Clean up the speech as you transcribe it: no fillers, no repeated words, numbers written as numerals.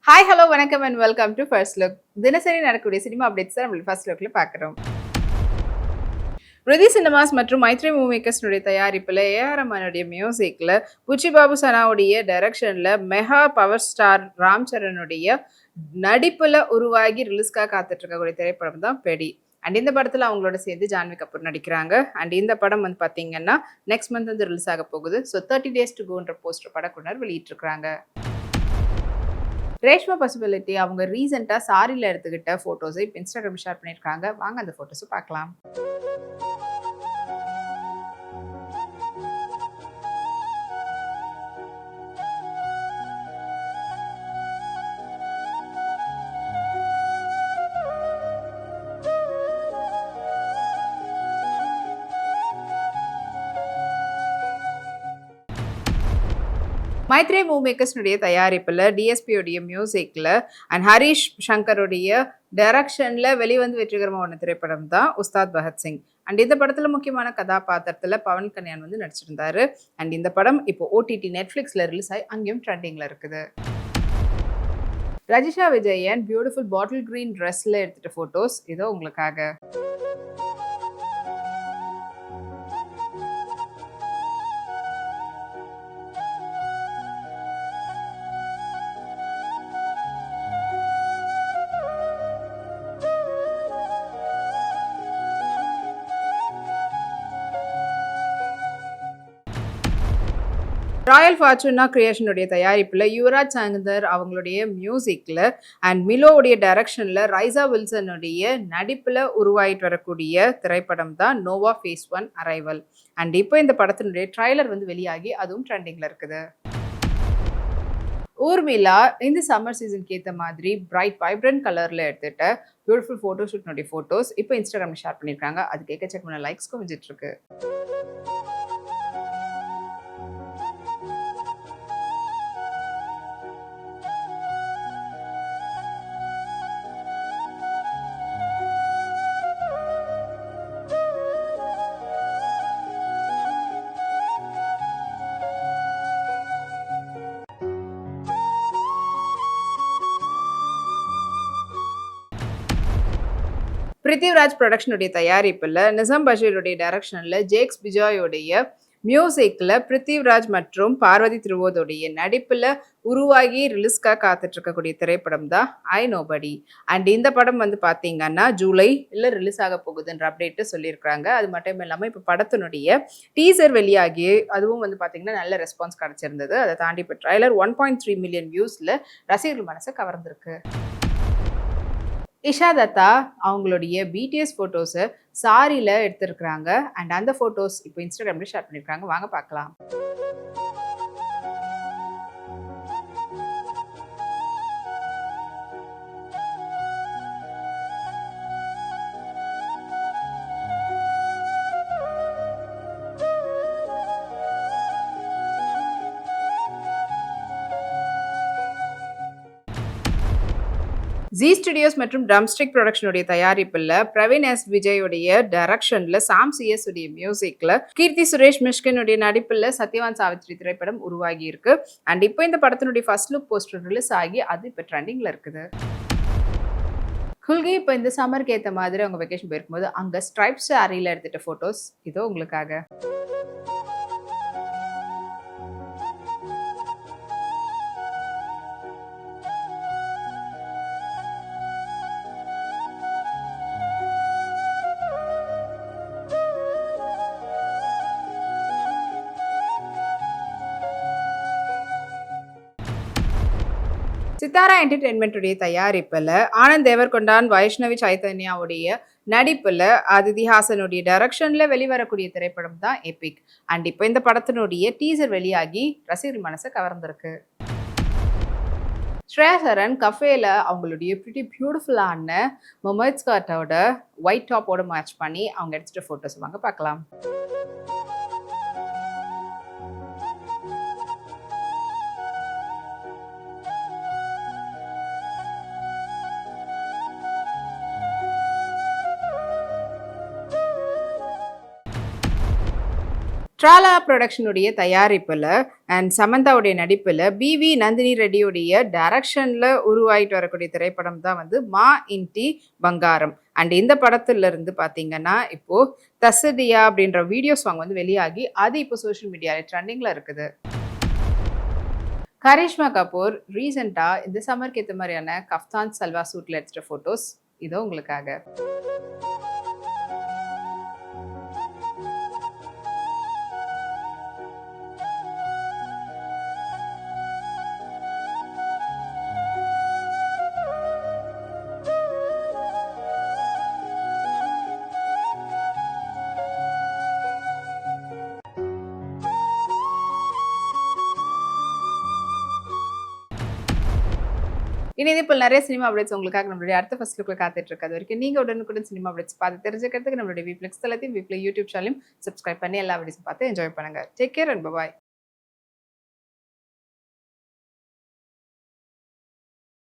Hi hello வணக்கம் and welcome to first look. தினசரி நடக்கக்கூடிய சினிமா அப்டேட்ஸ் தான் நம்ம ஃபர்ஸ்ட் லுக்ல பார்க்குறோம். ரிதி சினிமாஸ் மற்றும் மைத்ரி மூவி மேக்கர்ஸ்னுடைய தயாரிப்பில் ஏஆர் ரஹ்மானுடைய மியூசிக்கில் புச்சி பாபு சனாவுடைய டைரக்ஷனில் மெகா பவர் ஸ்டார் ராம் சரணுடைய நடிப்பில் உருவாகி ரிலீஸ்க்காக காத்துட்டு இருக்கக்கூடிய திரைப்படம் தான் பெடி. அண்ட் இந்த படத்தில் அவங்களோட சேர்ந்து ஜான்வி கபூர் நடிக்கிறாங்க. அண்ட் இந்த படம் வந்து பார்த்தீங்கன்னா நெக்ஸ்ட் மந்த் வந்து ரிலீஸ் ஆக போகுது. ஸோ 30 days to goன்ற போஸ்டர் படக்குனர் வெளியிட்டிருக்கிறாங்க. ரேஷ்மா பாசிபிலிட்டி அவங்க ரீசெண்டாக சாரியில் எடுத்துக்கிட்ட ஃபோட்டோஸை இப்போ இன்ஸ்டாகிராம் ஷேர் பண்ணியிருக்காங்க. வாங்க அந்த ஃபோட்டோஸை பார்க்கலாம். மைத்ரே மூவி மேக்கர்ஸ்னுடைய தயாரிப்பில் டிஎஸ்பியோடைய மியூசிக்கில் அண்ட் ஹரிஷ் சங்கருடைய டைரக்ஷனில் வெளிவந்து வெற்றிகரமாக ஒன்று திரைப்படம் தான் உஸ்தாத் பகத்சிங். அண்ட் இந்த படத்தில் முக்கியமான கதாபாத்திரத்தில் பவன் கல்யாண் வந்து நடிச்சிருந்தாரு. அண்ட் இந்த படம் இப்போ ஓடிடி நெட்ஃப்ளிக்ஸில் ரிலீஸ் ஆகி அங்கேயும் ட்ரெண்டிங்கில் இருக்குது. Rajisha Vijayan beautiful bottle green ட்ரெஸ்ஸில் எடுத்துகிட்ட ஃபோட்டோஸ் இதோ உங்களுக்காக. ராயல் ஃபார்ச்சூனா கிரியேஷனுடைய தயாரிப்பில் யுவராஜ் சங்கர் அவங்களுடைய மியூசிக்கில் அண்ட் மிலோவுடைய டைரக்ஷனில் ரைசா வில்சனுடைய நடிப்பில் உருவாயிட்டு வரக்கூடிய திரைப்படம் தான் நோவா ஃபேஸ் 1 அரைவல். அண்ட் இப்போ இந்த படத்தினுடைய ட்ரைலர் வந்து வெளியாகி அதுவும் ட்ரெண்டிங்கில் இருக்குது. ஊர்மிளா இந்த சம்மர் சீசனுக்கு ஏற்ற மாதிரி பிரைட் வைப்ரண்ட் கலரில் எடுத்துகிட்ட பியூட்டிஃபுல் ஃபோட்டோஷூட்னுடைய ஃபோட்டோஸ் இப்போ இன்ஸ்டாகிராமில் ஷேர் பண்ணியிருக்காங்க. அதுக்கு எக்கச்சக்கமான லைக்ஸ் குவிஞ்சிட்டு இருக்கு. பிருத்திவிராஜ் ப்ரொடக்ஷனுடைய தயாரிப்பில் நிசாம் பஷீருடைய டைரக்ஷனில் ஜேக்ஸ் பிஜாயோடைய மியூசிக்கில் பிருத்திவிராஜ் மற்றும் பார்வதி திருவோதுடைய நடிப்பில் உருவாகி ரிலீஸ்க்காக காத்துட்டு இருக்கக்கூடிய திரைப்படம் தான் ஐ நோபடி. அண்ட் இந்த படம் வந்து பார்த்தீங்கன்னா ஜூலை இல்லை ரிலீஸ் ஆக போகுதுன்ற அப்டேட்டு சொல்லியிருக்கிறாங்க. அது மட்டும் இல்லாமல் இப்போ படத்தினுடைய டீசர் வெளியாகி அதுவும் வந்து பார்த்தீங்கன்னா நல்ல ரெஸ்பான்ஸ் கிடச்சிருந்தது. அதை தாண்டி இப்போ ட்ரைலர் 1.3 மில்லியன் வியூஸில் ரசிகர்கள் மனசை கவர்ந்திருக்கு. இஷா தத்தா அவங்களுடைய பிடிஎஸ் ஃபோட்டோஸை சாரியில் எடுத்திருக்கிறாங்க. அண்ட் அந்த ஃபோட்டோஸ் இப்போ இன்ஸ்டாகிராமில் ஷேர் பண்ணியிருக்காங்க. வாங்க பார்க்கலாம். ஜி ஸ்டுடியோஸ் மற்றும் ட்ரம்ஸ்டிக் ப்ரொடக்ஷனுடைய தயாரிப்பில் பிரவீன் எஸ் விஜயோடைய டைரக்ஷனில் சாம் சிஎஸ் உடைய மியூசிக்கில் கீர்த்தி சுரேஷ் மிஷ்கினுடைய நடிப்பில் சத்யவான் சாவித்ரி திரைப்படம் உருவாகி இருக்கு. அண்ட் இப்போ இந்த படத்தினுடைய ஃபர்ஸ்ட் லுக் போஸ்டர் ரிலீஸ் ஆகி அது இப்போ ட்ரெண்டிங்கில் இருக்குது. குல்கி இப்போ இந்த சம்மருக்கு ஏற்ற மாதிரி அவங்க வெக்கேஷன் போயிருக்கும்போது அங்கே ஸ்ட்ரைப் சாரியில் எடுத்துகிட்ட ஃபோட்டோஸ் இதோ உங்களுக்காக. சித்தாரா என்டர்டெயின்மெண்ட்டுடைய தயாரிப்பில் ஆனந்த் தேவர்கொண்டான் வைஷ்ணவி சைத்தன்யாவுடைய நடிப்பில் அதிதி ஹாசனுடைய டைரக்ஷனில் வெளிவரக்கூடிய திரைப்படம் தான் எபிக். அண்ட் இப்போ இந்த படத்தினுடைய டீசர் வெளியாகி ரசிகர் மனசை கவர்ந்திருக்கு. ஸ்ரேயா சரண் கஃபேல அவங்களுடைய பிரிட்டி பியூட்டிஃபுல்லான மொமைட் ஸ்கர்ட்டோட ஒயிட் டாப்போட மேட்ச் பண்ணி அவங்க எடுத்துகிட்ட ஃபோட்டோஸ் வாங்க பார்க்கலாம். ட்ராலா புரொடக்ஷனுடைய தயாரிப்புல அண்ட் சமந்தாவுடைய நடிப்புல பி.வி. நந்தினி ரெட்டியுடைய டைரக்ஷன்ல உருவாயிட்டு வரக்கூடிய திரைப்படம் தான் வந்து மா இன்டி பங்காரம். அண்ட் இந்த படத்துல இருந்து பாத்தீங்கன்னா இப்போ தசதியா அப்படின்ற வீடியோ சாங் வந்து வெளியாகி அது இப்போ சோஷியல் மீடியால ட்ரெண்டிங்ல இருக்குது. கரிஷ்மா கபூர் ரீசெண்டா இந்த சம்மருக்கு ஏற்ற மாதிரியான கஃப்தான் சல்வா சூட்ல எடுத்துட்ட போட்டோஸ் இதோ உங்களுக்காக. இனி இதே போல் நிறைய சினிமா அப்டேட்ஸ் உங்களுக்காக நம்மளுடைய அடுத்த ஃபர்ஸ்ட் லுக்ல காத்துட்டு இருக்காது வரைக்கும் நீங்க உடனுக்குடன் சினிமா அப்டேட்ஸ் பார்த்து தெரிஞ்சுக்கிறதுக்கு நம்மளுடைய விப்ளெக்ஸ் தளத்தையும் விப்ளை யூடியூப் சேனலையும் சப்ஸ்கிரைப் பண்ணி எல்லா வீடியோஸும் பார்த்து என்ஜாய் பண்ணுங்க. Take care and bye.